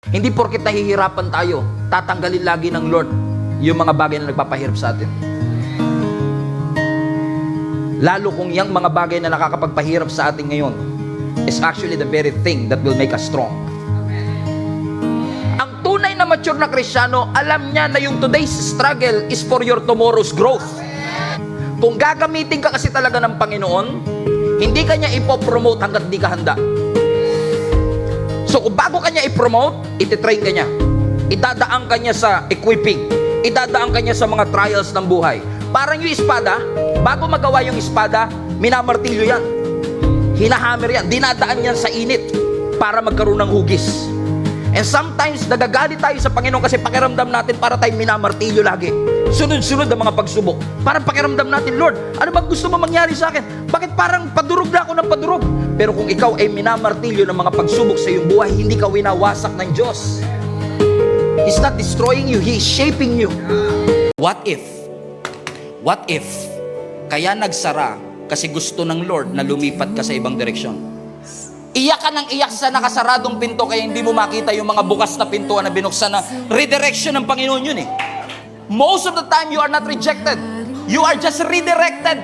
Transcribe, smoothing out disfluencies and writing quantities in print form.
Hindi porket nahihirapan tayo, tatanggalin lagi ng Lord yung mga bagay na nagpapahirap sa atin. Lalo kung yung mga bagay na nakakapagpahirap sa atin ngayon is actually the very thing that will make us strong. Ang tunay na mature na Kristiyano, alam niya na yung today's struggle is for your tomorrow's growth. Kung gagamitin ka kasi talaga ng Panginoon, hindi ka niya ipopromote hanggat di ka handa. So kung bago ka niya i-promote, ititrain ka niya. Idadaan ka niya sa equipping. Idadaan ka niya sa mga trials ng buhay. Parang yung espada, bago magawa yung espada, minamartilyo yan. Hinahammer yan. Dinadaan yan sa init para magkaroon ng hugis. And sometimes, nagagalit tayo sa Panginoon kasi pakiramdam natin para tayong minamartilyo lagi. Sunod-sunod ang mga pagsubok. Parang pakiramdam natin, Lord, ano ba gusto mo mangyari sa akin? Bakit parang padurog na ako ng padurog? Pero kung ikaw ay minamartilyo ng mga pagsubok sa iyong buhay, hindi ka winawasak ng Diyos. He's not destroying you, He is shaping you. What if? Kaya nagsara kasi gusto ng Lord na lumipat ka sa ibang direksyon. Iyak ka ng iyak sa nakasaradong pinto kaya hindi mo makita yung mga bukas na pintuan na binuksan na redirection ng Panginoon yun eh. Most of the time, you are not rejected. You are just redirected.